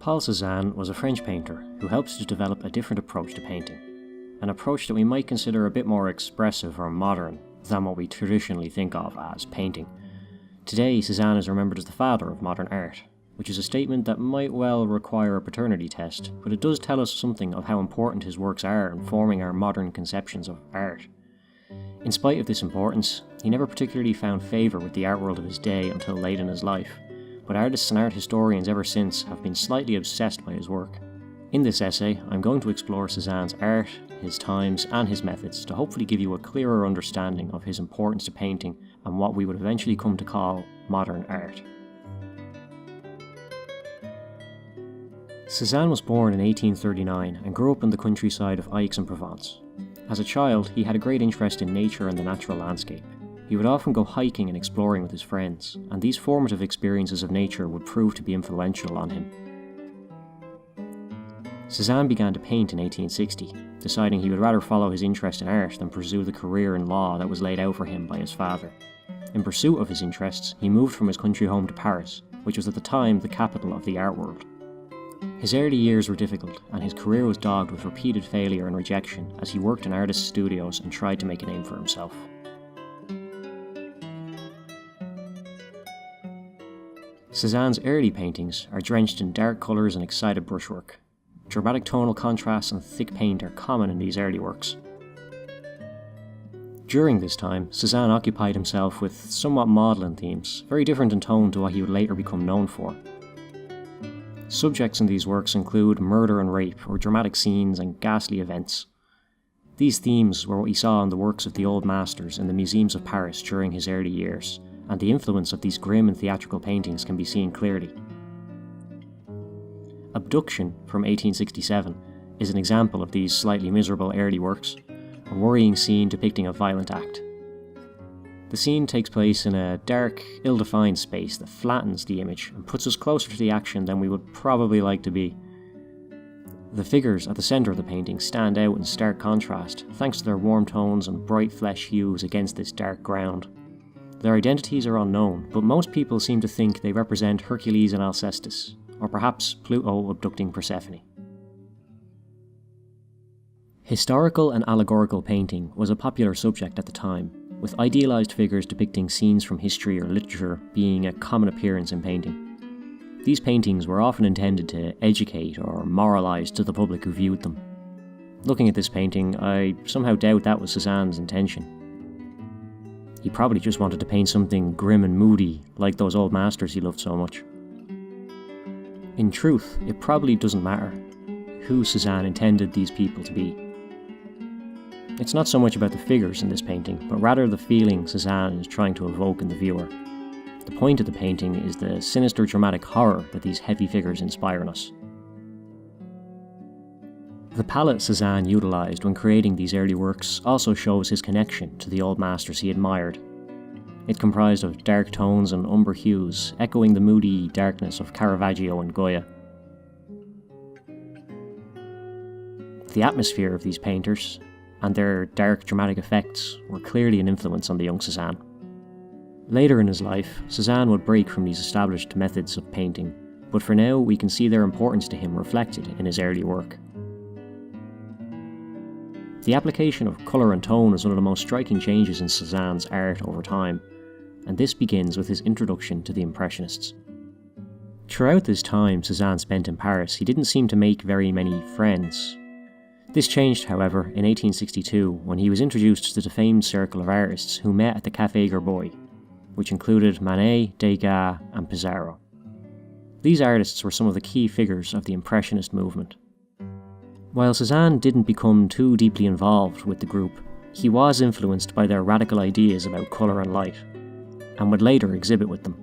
Paul Cézanne was a French painter who helped to develop a different approach to painting, an approach that we might consider a bit more expressive or modern than what we traditionally think of as painting. Today, Cézanne is remembered as the father of modern art, which is a statement that might well require a paternity test, but it does tell us something of how important his works are in forming our modern conceptions of art. In spite of this importance, he never particularly found favour with the art world of his day until late in his life, but artists and art historians ever since have been slightly obsessed by his work. In this essay, I'm going to explore Cézanne's art, his times, and his methods to hopefully give you a clearer understanding of his importance to painting and what we would eventually come to call modern art. Cézanne was born in 1839 and grew up in the countryside of Aix-en-Provence. As a child, he had a great interest in nature and the natural landscape. He would often go hiking and exploring with his friends, and these formative experiences of nature would prove to be influential on him. Cézanne began to paint in 1860, deciding he would rather follow his interest in art than pursue the career in law that was laid out for him by his father. In pursuit of his interests, he moved from his country home to Paris, which was at the time the capital of the art world. His early years were difficult, and his career was dogged with repeated failure and rejection as he worked in artists' studios and tried to make a name for himself. Cézanne's early paintings are drenched in dark colours and excited brushwork. Dramatic tonal contrasts and thick paint are common in these early works. During this time, Cézanne occupied himself with somewhat maudlin themes, very different in tone to what he would later become known for. Subjects in these works include murder and rape, or dramatic scenes and ghastly events. These themes were what he saw in the works of the old masters in the museums of Paris during his early years, and the influence of these grim and theatrical paintings can be seen clearly. Abduction from 1867 is an example of these slightly miserable early works, a worrying scene depicting a violent act. The scene takes place in a dark, ill-defined space that flattens the image and puts us closer to the action than we would probably like to be. The figures at the centre of the painting stand out in stark contrast thanks to their warm tones and bright flesh hues against this dark ground. Their identities are unknown, but most people seem to think they represent Hercules and Alcestis, or perhaps Pluto abducting Persephone. Historical and allegorical painting was a popular subject at the time, with idealised figures depicting scenes from history or literature being a common appearance in painting. These paintings were often intended to educate or moralise to the public who viewed them. Looking at this painting, I somehow doubt that was Cézanne's intention. He probably just wanted to paint something grim and moody, like those old masters he loved so much. In truth, it probably doesn't matter who Cézanne intended these people to be. It's not so much about the figures in this painting, but rather the feeling Cézanne is trying to evoke in the viewer. The point of the painting is the sinister dramatic horror that these heavy figures inspire in us. The palette Cézanne utilised when creating these early works also shows his connection to the old masters he admired. It comprised of dark tones and umber hues, echoing the moody darkness of Caravaggio and Goya. The atmosphere of these painters, and their dark dramatic effects, were clearly an influence on the young Cézanne. Later in his life, Cézanne would break from these established methods of painting, but for now we can see their importance to him reflected in his early work. The application of colour and tone is one of the most striking changes in Cézanne's art over time, and this begins with his introduction to the Impressionists. Throughout this time Cézanne spent in Paris, he didn't seem to make very many friends. This changed, however, in 1862 when he was introduced to the famed circle of artists who met at the Café Gerbois, which included Manet, Degas, and Pissarro. These artists were some of the key figures of the Impressionist movement. While Cézanne didn't become too deeply involved with the group, he was influenced by their radical ideas about colour and light, and would later exhibit with them.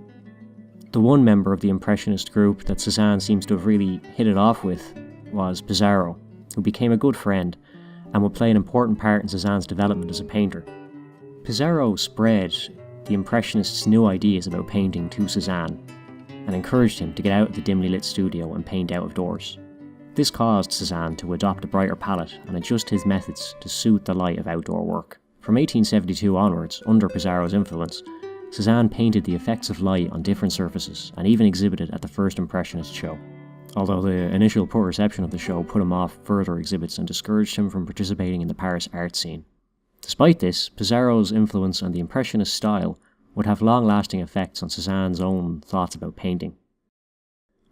The one member of the Impressionist group that Cézanne seems to have really hit it off with was Pissarro, who became a good friend and would play an important part in Cézanne's development as a painter. Pissarro spread the Impressionists' new ideas about painting to Cézanne and encouraged him to get out of the dimly lit studio and paint out of doors. This caused Cézanne to adopt a brighter palette and adjust his methods to suit the light of outdoor work. From 1872 onwards, under Pissarro's influence, Cézanne painted the effects of light on different surfaces and even exhibited at the first Impressionist show. although the initial poor reception of the show put him off further exhibits and discouraged him from participating in the Paris art scene. Despite this, Pissarro's influence and the Impressionist style would have long-lasting effects on Cézanne's own thoughts about painting.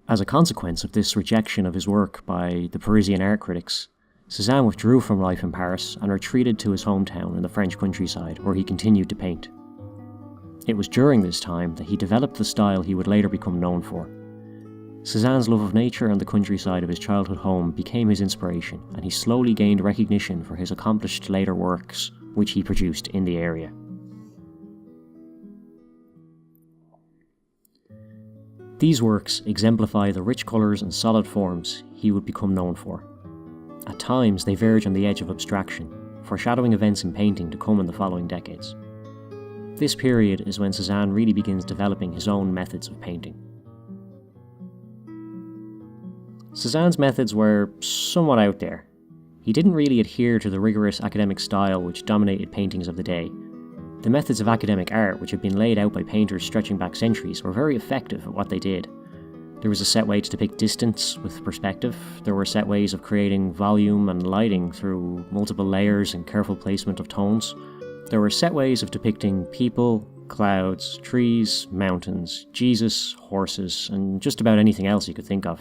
As a consequence of this rejection of his work by the Parisian art critics, Cézanne withdrew from life in Paris and retreated to his hometown in the French countryside, where he continued to paint. It was during this time that he developed the style he would later become known for. Cézanne's love of nature and the countryside of his childhood home became his inspiration, and he slowly gained recognition for his accomplished later works, which he produced in the area. These works exemplify the rich colours and solid forms he would become known for. At times, they verge on the edge of abstraction, foreshadowing events in painting to come in the following decades. This period is when Cézanne really begins developing his own methods of painting. Cézanne's methods were somewhat out there. He didn't really adhere to the rigorous academic style which dominated paintings of the day. The methods of academic art, which had been laid out by painters stretching back centuries, were very effective at what they did. There was a set way to depict distance with perspective. There were set ways of creating volume and lighting through multiple layers and careful placement of tones. There were set ways of depicting people, clouds, trees, mountains, Jesus, horses, and just about anything else you could think of.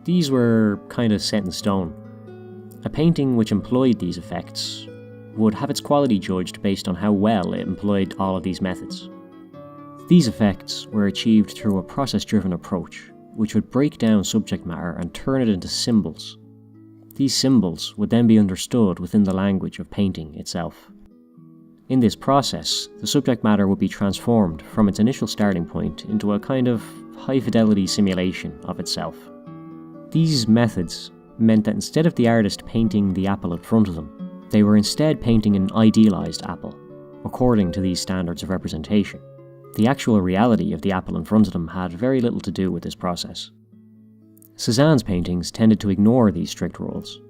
These were kind of set in stone. A painting which employed these effects would have its quality judged based on how well it employed all of these methods. These effects were achieved through a process-driven approach, which would break down subject matter and turn it into symbols. These symbols would then be understood within the language of painting itself. In this process, the subject matter would be transformed from its initial starting point into a kind of high-fidelity simulation of itself. These methods meant that instead of the artist painting the apple in front of them, they were instead painting an idealized apple, according to these standards of representation. The actual reality of the apple in front of them had very little to do with this process. Cézanne's paintings tended to ignore these strict rules.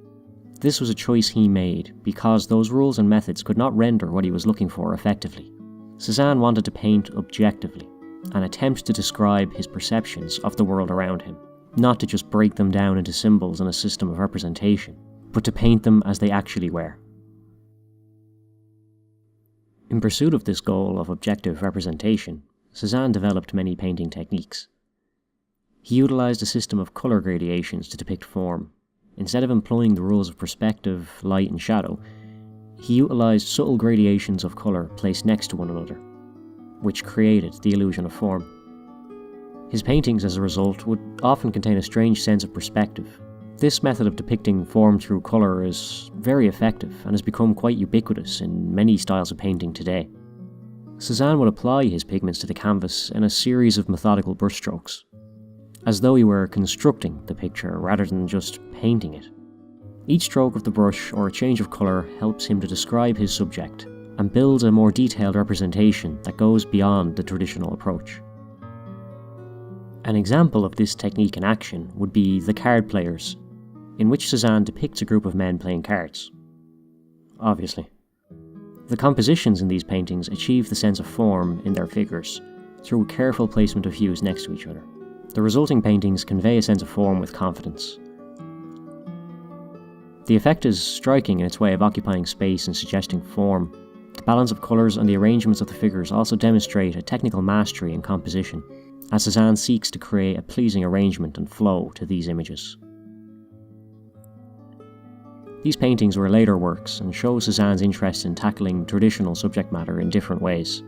This was a choice he made because those rules and methods could not render what he was looking for effectively. Cézanne wanted to paint objectively and attempt to describe his perceptions of the world around him, not to just break them down into symbols and a system of representation, but to paint them as they actually were. In pursuit of this goal of objective representation, Cézanne developed many painting techniques. He utilised a system of colour gradations to depict form. Instead of employing the rules of perspective, light and shadow, he utilised subtle gradations of colour placed next to one another, which created the illusion of form. His paintings, as a result, would often contain a strange sense of perspective. This method of depicting form through colour is very effective and has become quite ubiquitous in many styles of painting today. Cézanne would apply his pigments to the canvas in a series of methodical brushstrokes, as though he were constructing the picture rather than just painting it. Each stroke of the brush or a change of colour helps him to describe his subject and builds a more detailed representation that goes beyond the traditional approach. An example of this technique in action would be The Card Players, in which Cézanne depicts a group of men playing cards. Obviously. The compositions in these paintings achieve the sense of form in their figures through a careful placement of hues next to each other. The resulting paintings convey a sense of form with confidence. The effect is striking in its way of occupying space and suggesting form. The balance of colours and the arrangements of the figures also demonstrate a technical mastery in composition, as Cézanne seeks to create a pleasing arrangement and flow to these images. These paintings were later works and show Cézanne's interest in tackling traditional subject matter in different ways.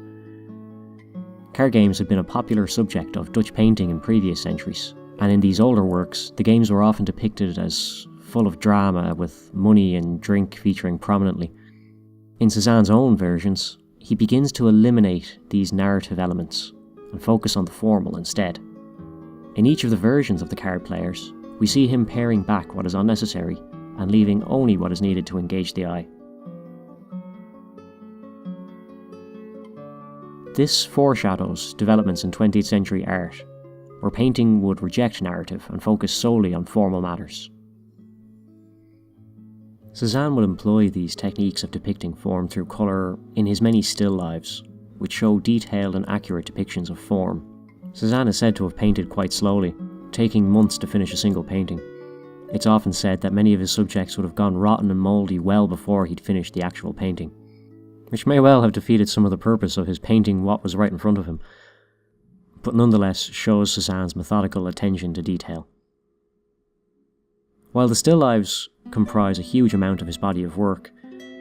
Card games had been a popular subject of Dutch painting in previous centuries, and in these older works, the games were often depicted as full of drama, with money and drink featuring prominently. In Cézanne's own versions, he begins to eliminate these narrative elements and focus on the formal instead. In each of the versions of The Card Players, we see him paring back what is unnecessary and leaving only what is needed to engage the eye. This foreshadows developments in 20th century art, where painting would reject narrative and focus solely on formal matters. Cézanne would employ these techniques of depicting form through colour in his many still lives, which show detailed and accurate depictions of form, Cézanne is said to have painted quite slowly, taking months to finish a single painting. It's often said that many of his subjects would have gone rotten and mouldy well before he'd finished the actual painting, which may well have defeated some of the purpose of his painting what was right in front of him, but nonetheless shows Cézanne's methodical attention to detail. While the still lifes comprise a huge amount of his body of work,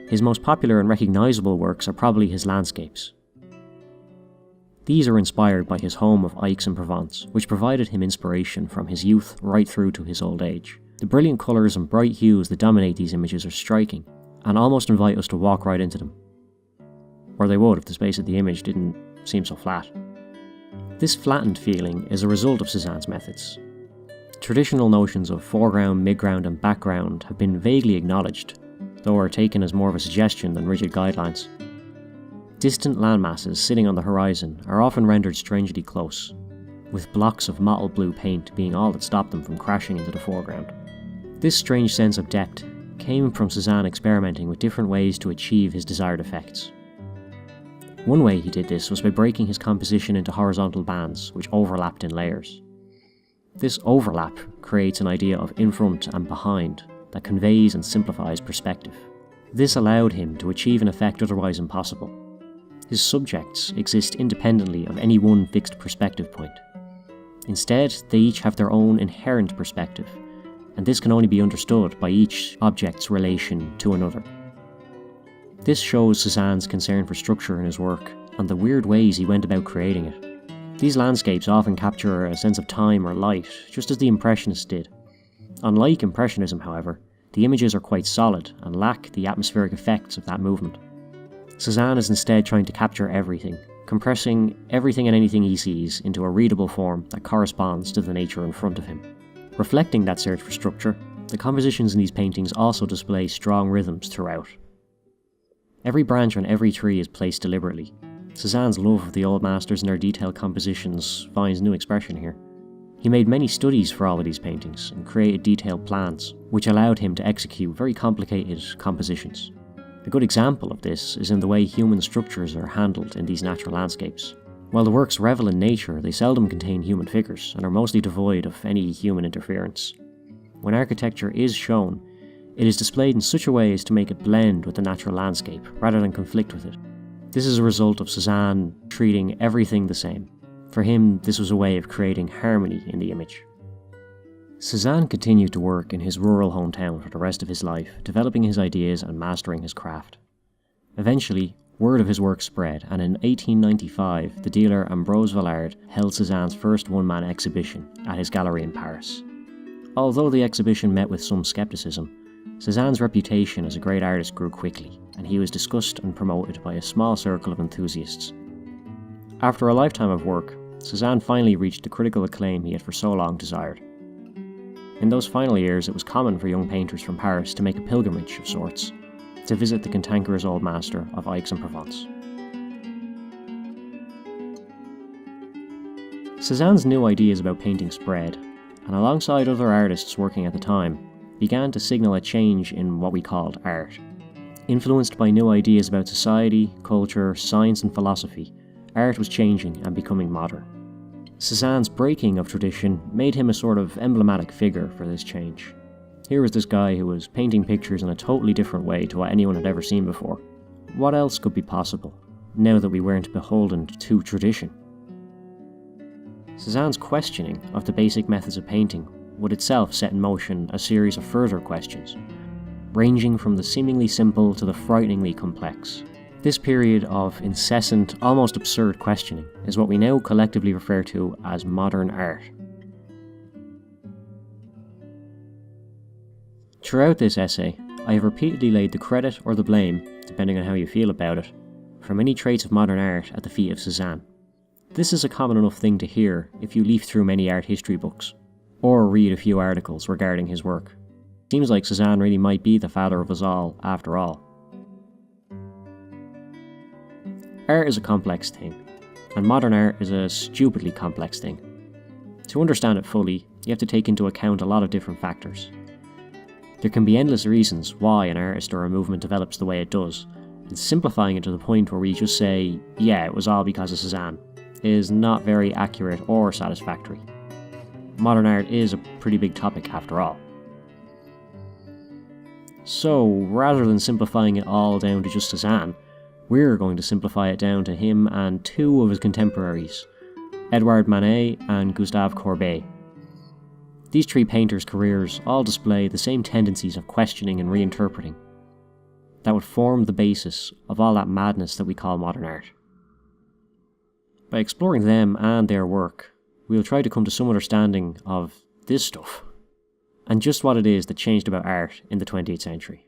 his most popular and recognisable works are probably his landscapes. These are inspired by his home of Aix-en-Provence, which provided him inspiration from his youth right through to his old age. The brilliant colours and bright hues that dominate these images are striking, and almost invite us to walk right into them. Or they would if the space of the image didn't seem so flat. This flattened feeling is a result of Cézanne's methods. Traditional notions of foreground, midground and background have been vaguely acknowledged, though are taken as more of a suggestion than rigid guidelines. Distant landmasses sitting on the horizon are often rendered strangely close, with blocks of mottled blue paint being all that stopped them from crashing into the foreground. This strange sense of depth came from Cézanne experimenting with different ways to achieve his desired effects. One way he did this was by breaking his composition into horizontal bands which overlapped in layers. This overlap creates an idea of in front and behind that conveys and simplifies perspective. This allowed him to achieve an effect otherwise impossible. His subjects exist independently of any one fixed perspective point. Instead, they each have their own inherent perspective, and this can only be understood by each object's relation to another. This shows Cézanne's concern for structure in his work, and the weird ways he went about creating it. These landscapes often capture a sense of time or light, just as the Impressionists did. Unlike Impressionism, however, the images are quite solid and lack the atmospheric effects of that movement. Cézanne is instead trying to capture everything, compressing everything and anything he sees into a readable form that corresponds to the nature in front of him. Reflecting that search for structure, the compositions in these paintings also display strong rhythms throughout. Every branch on every tree is placed deliberately. Cézanne's love of the old masters and their detailed compositions finds new expression here. He made many studies for all of these paintings and created detailed plans, which allowed him to execute very complicated compositions. A good example of this is in the way human structures are handled in these natural landscapes. While the works revel in nature, they seldom contain human figures and are mostly devoid of any human interference. When architecture is shown, it is displayed in such a way as to make it blend with the natural landscape rather than conflict with it. This is a result of Cézanne treating everything the same. For him, this was a way of creating harmony in the image. Cézanne continued to work in his rural hometown for the rest of his life, developing his ideas and mastering his craft. Eventually, word of his work spread, and in 1895, the dealer Ambroise Vollard held Cézanne's first one-man exhibition at his gallery in Paris. Although the exhibition met with some skepticism, Cézanne's reputation as a great artist grew quickly, and he was discussed and promoted by a small circle of enthusiasts. After a lifetime of work, Cézanne finally reached the critical acclaim he had for so long desired. In those final years, it was common for young painters from Paris to make a pilgrimage of sorts, to visit the cantankerous old master of Aix-en-Provence. Cézanne's new ideas about painting spread, and alongside other artists working at the time, began to signal a change in what we called art. Influenced by new ideas about society, culture, science and philosophy, art was changing and becoming modern. Cézanne's breaking of tradition made him a sort of emblematic figure for this change. Here was this guy who was painting pictures in a totally different way to what anyone had ever seen before. What else could be possible, now that we weren't beholden to tradition? Cézanne's questioning of the basic methods of painting would itself set in motion a series of further questions, ranging from the seemingly simple to the frighteningly complex. This period of incessant, almost absurd questioning is what we now collectively refer to as modern art. Throughout this essay, I have repeatedly laid the credit or the blame, depending on how you feel about it, for many traits of modern art at the feet of Cézanne. This is a common enough thing to hear if you leaf through many art history books, or read a few articles regarding his work. Seems like Cézanne really might be the father of us all, after all. Art is a complex thing, and modern art is a stupidly complex thing. To understand it fully, you have to take into account a lot of different factors. There can be endless reasons why an artist or a movement develops the way it does, and simplifying it to the point where we just say, yeah, it was all because of Cézanne, is not very accurate or satisfactory. Modern art is a pretty big topic after all. So, rather than simplifying it all down to just Cézanne, we're going to simplify it down to him and two of his contemporaries, Edouard Manet and Gustave Courbet. These three painters' careers all display the same tendencies of questioning and reinterpreting that would form the basis of all that madness that we call modern art. By exploring them and their work, we'll try to come to some understanding of this stuff, and just what it is that changed about art in the 20th century.